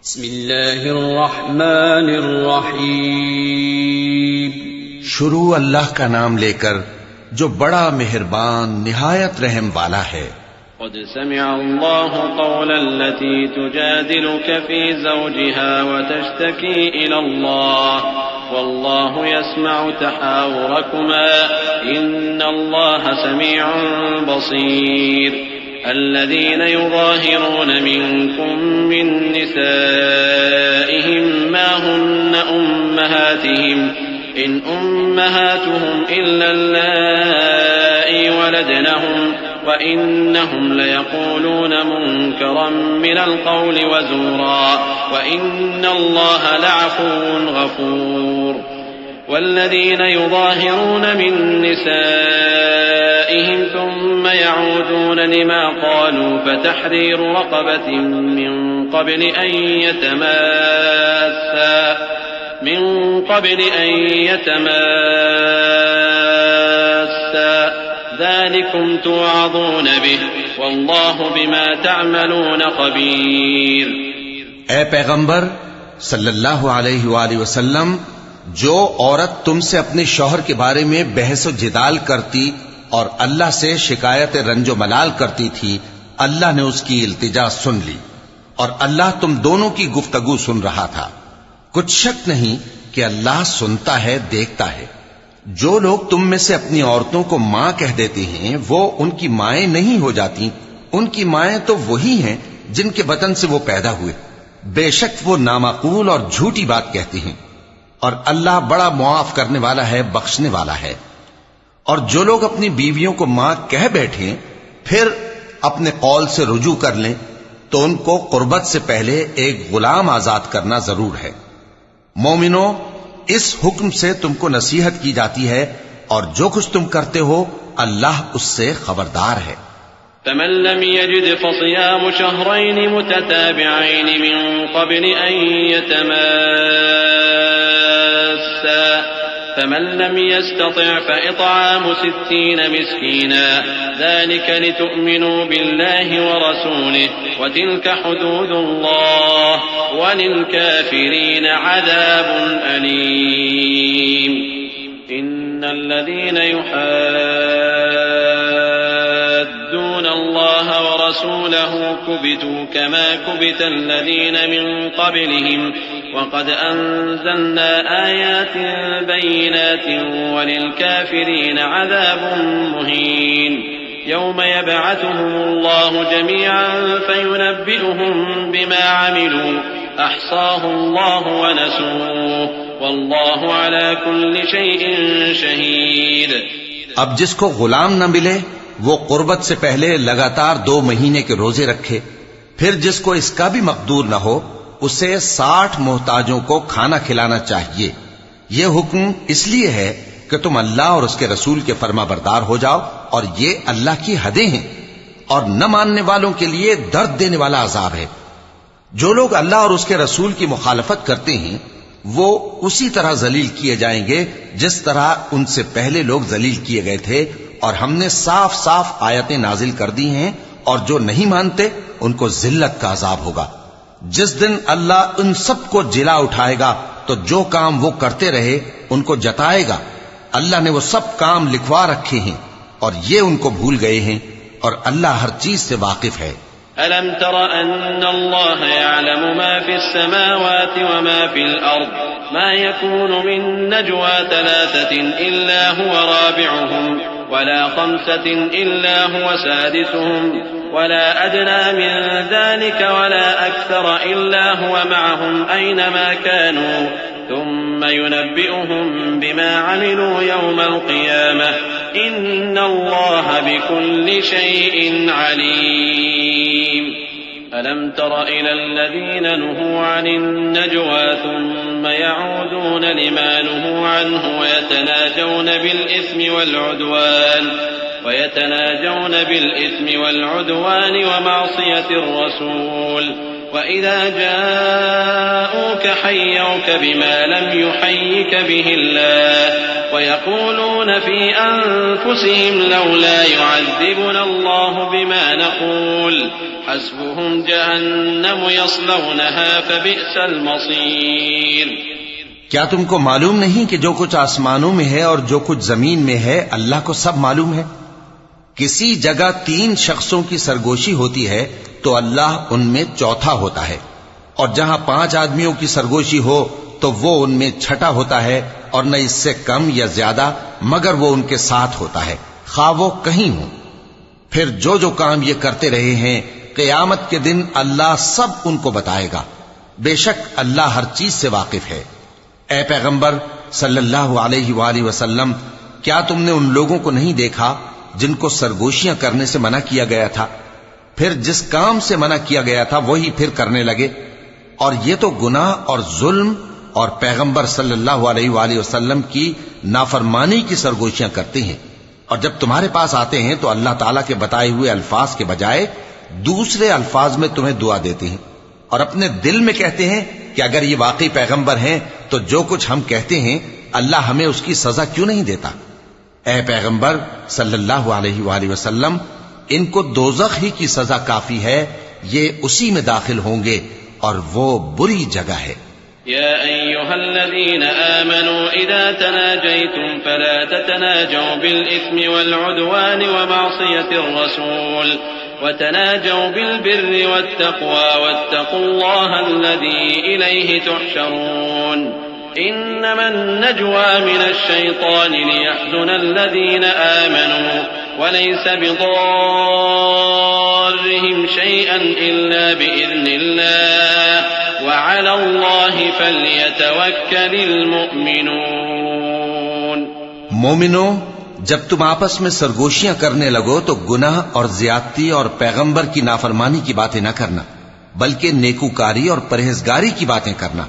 بسم اللہ الرحمن الرحیم۔ شروع اللہ کا نام لے کر جو بڑا مہربان نہایت رحم والا ہے۔ قد سمع الله قول التي تجادلك في زوجها وتشتكي إلى الله والله يسمع تحاوركما إن الله سميع بصير الذين يظاهرون منكم من نسائهم ما هن أمهاتهم إن أمهاتهم إلا اللائي ولدنهم وإنهم ليقولون منكرا من القول وزورا وإن الله لعفو غفور والذين يظاهرون من نسائهم ثم يعودون لما قالوا فتحرير رقبة من قبل أن يتماسا ذلكم توعظون به والله بما تعملون خبير۔ اے پیغمبر صلی اللہ علیہ وآلہ وسلم، جو عورت تم سے اپنے شوہر کے بارے میں بحث و جدال کرتی اور اللہ سے شکایت رنج و ملال کرتی تھی، اللہ نے اس کی التجا سن لی اور اللہ تم دونوں کی گفتگو سن رہا تھا۔ کچھ شک نہیں کہ اللہ سنتا ہے، دیکھتا ہے۔ جو لوگ تم میں سے اپنی عورتوں کو ماں کہہ دیتے ہیں وہ ان کی مائیں نہیں ہو جاتی، ان کی مائیں تو وہی ہیں جن کے بطن سے وہ پیدا ہوئے۔ بے شک وہ نامعقول اور جھوٹی بات کہتے ہیں، اور اللہ بڑا معاف کرنے والا ہے، بخشنے والا ہے۔ اور جو لوگ اپنی بیویوں کو ماں کہہ بیٹھیں پھر اپنے قول سے رجوع کر لیں تو ان کو قربت سے پہلے ایک غلام آزاد کرنا ضرور ہے۔ مومنو، اس حکم سے تم کو نصیحت کی جاتی ہے اور جو کچھ تم کرتے ہو اللہ اس سے خبردار ہے۔ فمن لم يجد فصيام شهرين متتابعين من قبل أن يتماسا فمن لم يستطع فإطعام 60 مسكينا ذلك لتؤمنوا بالله ورسوله وتلك حدود الله وللكافرين عذاب أليم۔ إن الذين يحادون الله ورسوله كبتوا كما كبت الذين من قبلهم وقد أنزلنا آيات بينات وللكافرين عذاب مهين يوم يبعثهم الله جميعا فينبئهم بما عملوا أحصاه الله ونسوه والله على كل شيء شهيد۔ اب جس کو غلام نہ ملے وہ قربت سے پہلے لگاتار 2 مہینے کے روزے رکھے، پھر جس کو اس کا بھی مقدور نہ ہو اسے 60 محتاجوں کو کھانا کھلانا چاہیے۔ یہ حکم اس لیے ہے کہ تم اللہ اور اس کے رسول کے فرما بردار ہو جاؤ، اور یہ اللہ کی حدیں ہیں، اور نہ ماننے والوں کے لیے درد دینے والا عذاب ہے۔ جو لوگ اللہ اور اس کے رسول کی مخالفت کرتے ہیں وہ اسی طرح ذلیل کیے جائیں گے جس طرح ان سے پہلے لوگ ذلیل کیے گئے تھے، اور ہم نے صاف صاف آیتیں نازل کر دی ہیں، اور جو نہیں مانتے ان کو ذلت کا عذاب ہوگا۔ جس دن اللہ ان سب کو جلا اٹھائے گا تو جو کام وہ کرتے رہے ان کو جتائے گا۔ اللہ نے وہ سب کام لکھوا رکھے ہیں اور یہ ان کو بھول گئے ہیں، اور اللہ ہر چیز سے واقف ہے۔ ألم تر أن الله يعلم ما في السماوات وما في الأرض ما يكون من نجوى 3 إلا هو رابعهم ولا 5 إلا هو سادسهم ولا أدنى من ذلك ولا أكثر إلا هو معهم أينما كانوا ثم ينبئهم بما عملوا يوم القيامة إن الله بكل شيء عليم۔ ألم تر إلى الذين نهوا عن النجوى ثم يعودون لما نهوا عنه ويتناجون بالإثم والعدوان ومعصية الرسول وإذا جاءوك حيوك بما لم يحيك به الله ويقولون في أنفسهم لولا يعذبنا الله بما نقول حسبهم جهنم يصلونها فبئس المصير. کیا تم کو معلوم نہیں کہ جو کچھ آسمانوں میں ہے اور جو کچھ زمین میں ہے اللہ کو سب معلوم ہے؟ کسی جگہ 3 شخصوں کی سرگوشی ہوتی ہے تو اللہ ان میں چوتھا ہوتا ہے، اور جہاں 5 آدمیوں کی سرگوشی ہو تو وہ ان میں چھٹا ہوتا ہے، اور نہ اس سے کم یا زیادہ مگر وہ ان کے ساتھ ہوتا ہے، خواہ وہ کہیں ہوں. پھر جو کام یہ کرتے رہے ہیں قیامت کے دن اللہ سب ان کو بتائے گا. بے شک اللہ ہر چیز سے واقف ہے. اے پیغمبر صلی اللہ علیہ وآلہ وسلم، کیا تم نے ان لوگوں کو نہیں دیکھا جن کو سرگوشیاں کرنے سے منع کیا گیا تھا، پھر جس کام سے منع کیا گیا تھا وہی پھر کرنے لگے؟ اور یہ تو گناہ اور ظلم اور پیغمبر صلی اللہ علیہ وآلہ وسلم کی نافرمانی کی سرگوشیاں کرتے ہیں. اور جب تمہارے پاس آتے ہیں تو اللہ تعالیٰ کے بتائے ہوئے الفاظ کے بجائے دوسرے الفاظ میں تمہیں دعا دیتے ہیں، اور اپنے دل میں کہتے ہیں کہ اگر یہ واقعی پیغمبر ہیں تو جو کچھ ہم کہتے ہیں اللہ ہمیں اس کی سزا کیوں نہیں دیتا؟ اے پیغمبر صلی اللہ علیہ وآلہ وسلم، ان کو دوزخ ہی کی سزا کافی ہے، یہ اسی میں داخل ہوں گے اور وہ بری جگہ ہے. يا أيها الذين آمنوا إذا تناجيتم فلا تتناجوا بالإثم والعدوان ومعصية الرسول وتناجوا بالبر والتقوى واتقوا الله الذي إليه تحشرون. إنما النجوى من الشيطان ليحزن الذين آمنوا وليس بضارهم شيئا إلا بإذن الله وعلى الله فليتوكل المؤمنون. مومنو، جب تم آپس میں سرگوشیاں کرنے لگو تو گناہ اور زیادتی اور پیغمبر کی نافرمانی کی باتیں نہ کرنا، بلکہ نیکوکاری اور پرہیزگاری کی باتیں کرنا،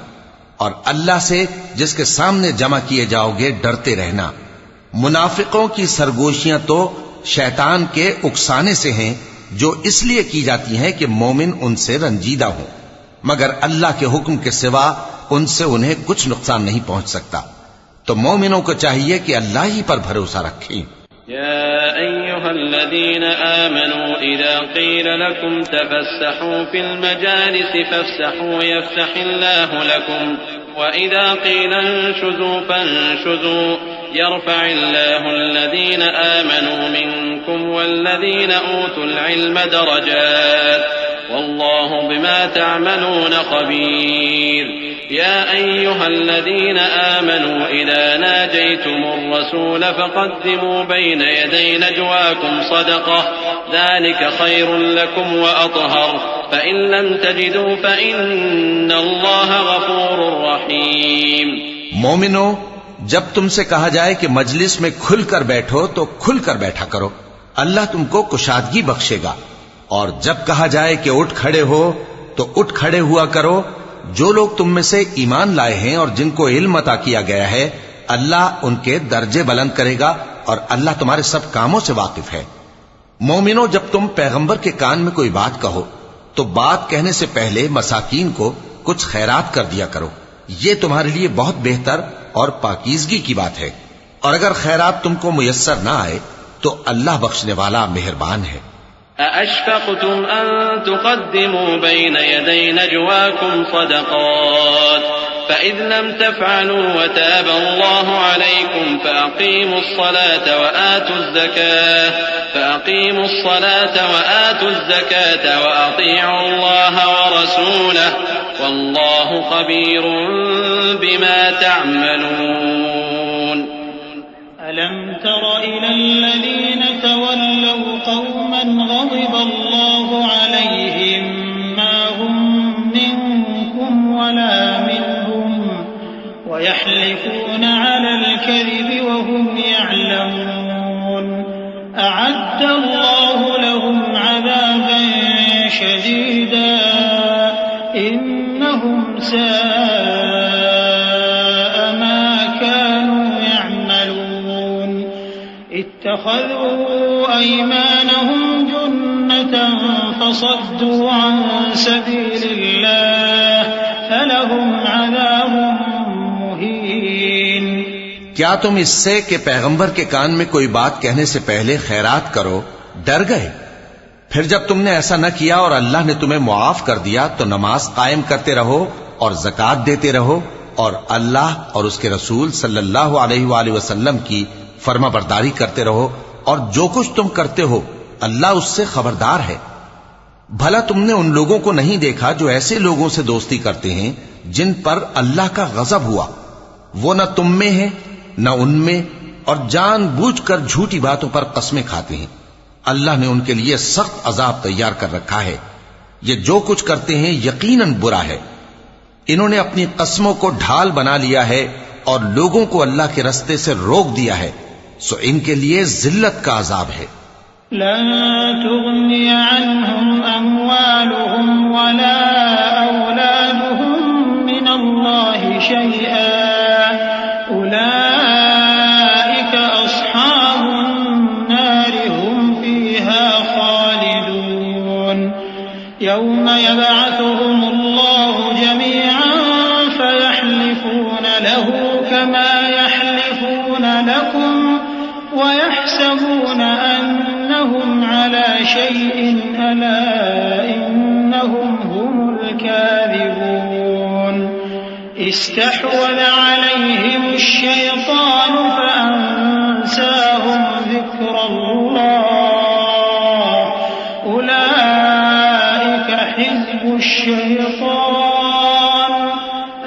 اور اللہ سے جس کے سامنے جمع کیے جاؤ گے ڈرتے رہنا. منافقوں کی سرگوشیاں تو شیطان کے اکسانے سے ہیں، جو اس لیے کی جاتی ہیں کہ مومن ان سے رنجیدہ ہوں، مگر اللہ کے حکم کے سوا ان سے انہیں کچھ نقصان نہیں پہنچ سکتا. تو مومنوں کو چاہیے کہ اللہ ہی پر بھروسہ رکھیں. يا أيها الذين آمنوا إذا قيل لكم تفسحوا في المجالس فافسحوا يفسح الله لكم وإذا قيل انشزوا فانشزوا يرفع الله الذين آمنوا منكم والذين أوتوا العلم درجات والله بما تعملون خبير. يا أيها الذين آمنوا إذا ناجيتم الرسول فقدموا بين يدي نجواكم صدقة ذلك خير لكم وأطهر فإن لم تجدوا فإن الله غفور رحيم. مومنو، جب تم سے کہا جائے کہ مجلس میں کھل کر بیٹھو تو کھل کر بیٹھا کرو، اللہ تم کو کشادگی بخشے گا. اور جب کہا جائے کہ اٹھ کھڑے ہو تو اٹھ کھڑے ہوا کرو. جو لوگ تم میں سے ایمان لائے ہیں اور جن کو علم عطا کیا گیا ہے اللہ ان کے درجے بلند کرے گا، اور اللہ تمہارے سب کاموں سے واقف ہے. مومنو، جب تم پیغمبر کے کان میں کوئی بات کہو تو بات کہنے سے پہلے مساکین کو کچھ خیرات کر دیا کرو، یہ تمہارے لیے بہت بہتر اور پاکیزگی کی بات ہے. اور اگر خیرات تم کو میسر نہ آئے تو اللہ بخشنے والا مہربان ہے. أأشفقتم أن تقدموا بين يدي نجواكم صدقات فإذ لم تفعلوا وتاب الله عليكم فأقيموا الصلاة وآتوا الزكاة وأطيعوا الله ورسوله والله خبير بما تعملون. ألم تر إلى الذين تولوا قوما غضب الله عليهم ما هم منكم ولا منهم ويحلفون على الكذب وهم يعلمون أعد الله لهم عذابا شديدا إنهم ساء ما كانوا يعملون اتخذوا أيمانهم جنة فصدوا عن سبيل الله فلهم عذاب مهين. کیا تم اس سے کہ پیغمبر کے کان میں کوئی بات کہنے سے پہلے خیرات کرو ڈر گئے؟ پھر جب تم نے ایسا نہ کیا اور اللہ نے تمہیں معاف کر دیا تو نماز قائم کرتے رہو اور زکوٰۃ دیتے رہو اور اللہ اور اس کے رسول صلی اللہ علیہ وآلہ وسلم کی فرما برداری کرتے رہو، اور جو کچھ تم کرتے ہو اللہ اس سے خبردار ہے۔ بھلا تم نے ان لوگوں کو نہیں دیکھا جو ایسے لوگوں سے دوستی کرتے ہیں جن پر اللہ کا غضب ہوا؟ وہ نہ تم میں ہے نہ ان میں، اور جان بوجھ کر جھوٹی باتوں پر قسمیں کھاتے ہیں۔ اللہ نے ان کے لیے سخت عذاب تیار کر رکھا ہے، یہ جو کچھ کرتے ہیں یقیناً برا ہے۔ انہوں نے اپنی قسموں کو ڈھال بنا لیا ہے اور لوگوں کو اللہ کے رستے سے روک دیا ہے، سو ان کے لیے ذلت کا عذاب ہے۔ لن تغني عنهم أموالهم ولا أولادهم من الله شيئا أولئك أصحاب النار هم فيها خالدون يوم يبعثهم الله جميعا فيحلفون له كما يحلفون لكم ويحسبون أنهم على شيء ألا إنهم هم الكاذبون استحوذ عليهم الشيطان فأنساهم ذكر الله أولئك حزب الشيطان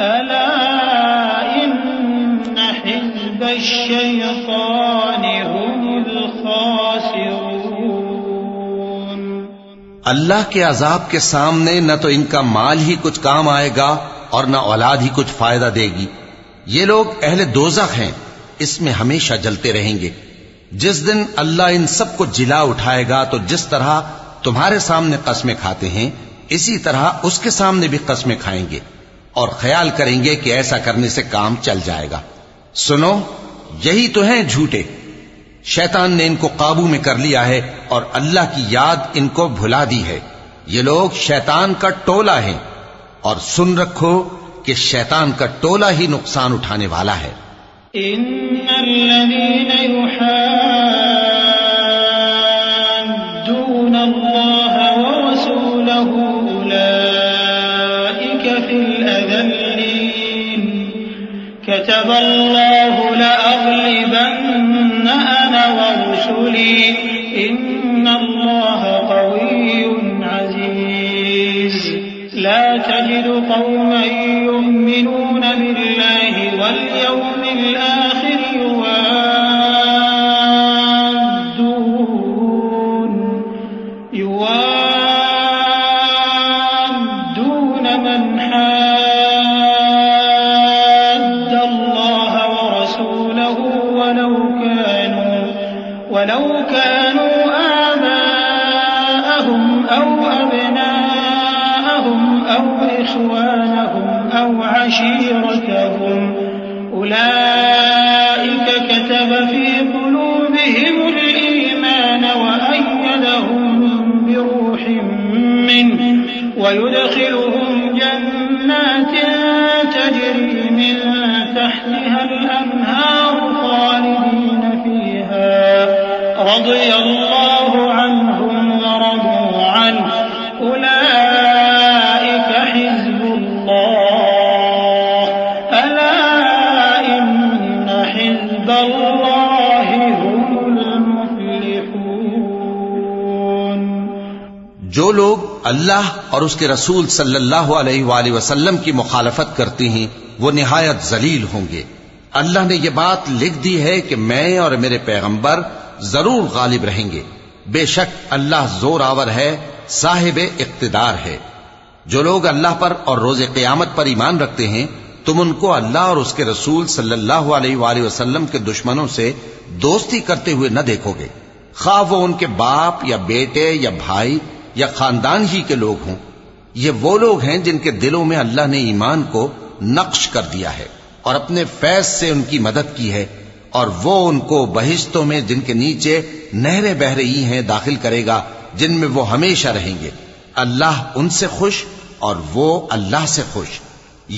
ألا إن حزب الشيطان هم الخاسرون۔ اللہ کے عذاب کے سامنے نہ تو ان کا مال ہی کچھ کام آئے گا اور نہ اولاد ہی کچھ فائدہ دے گی۔ یہ لوگ اہل دوزخ ہیں، اس میں ہمیشہ جلتے رہیں گے۔ جس دن اللہ ان سب کو جلا اٹھائے گا تو جس طرح تمہارے سامنے قسمیں کھاتے ہیں اسی طرح اس کے سامنے بھی قسمیں کھائیں گے اور خیال کریں گے کہ ایسا کرنے سے کام چل جائے گا۔ سنو، یہی تو ہیں جھوٹے۔ شیطان نے ان کو قابو میں کر لیا ہے اور اللہ کی یاد ان کو بھلا دی ہے۔ یہ لوگ شیطان کا ٹولہ ہیں، اور سن رکھو کہ شیطان کا ٹولہ ہی نقصان اٹھانے والا ہے۔ ان الذين يحادون الله ورسوله اولئك في الاذلين كتب الله لأغلبن انا ورسلي ان الله قوي عزيز لا تجد قوما يؤمنون بالله واليوم الآخر يوادون من حاد الله ورسوله ولو كانوا آباءهم أو أبناءهم أو إخوانهم أو عشيرتهم أولئك كتب في قلوبهم الإيمان وأيدهم بروح منه ويدخلهم جنات تجري من تحتها الأنهار خالدين فيها رضي الله عنهم ورضوا عنه أولئك حزب الله ألا إن حزب الله هم المفلحون۔ جو لوگ اللہ اور اس کے رسول صلی اللہ علیہ وآلہ وسلم کی مخالفت کرتے ہیں وہ نہایت ذلیل ہوں گے۔ اللہ نے یہ بات لکھ دی ہے کہ میں اور میرے پیغمبر ضرور غالب رہیں گے۔ بے شک اللہ زور آور ہے، صاحب اقتدار ہے۔ جو لوگ اللہ پر اور روز قیامت پر ایمان رکھتے ہیں تم ان کو اللہ اور اس کے رسول صلی اللہ علیہ وآلہ وسلم کے دشمنوں سے دوستی کرتے ہوئے نہ دیکھو گے، خواہ وہ ان کے باپ یا بیٹے یا بھائی یا خاندان ہی کے لوگ ہوں۔ یہ وہ لوگ ہیں جن کے دلوں میں اللہ نے ایمان کو نقش کر دیا ہے اور اپنے فیض سے ان کی مدد کی ہے، اور وہ ان کو بہشتوں میں جن کے نیچے نہریں بہ رہی ہیں داخل کرے گا، جن میں وہ ہمیشہ رہیں گے۔ اللہ ان سے خوش اور وہ اللہ سے خوش۔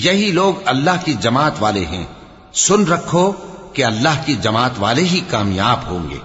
یہی لوگ اللہ کی جماعت والے ہیں۔ سن رکھو کہ اللہ کی جماعت والے ہی کامیاب ہوں گے۔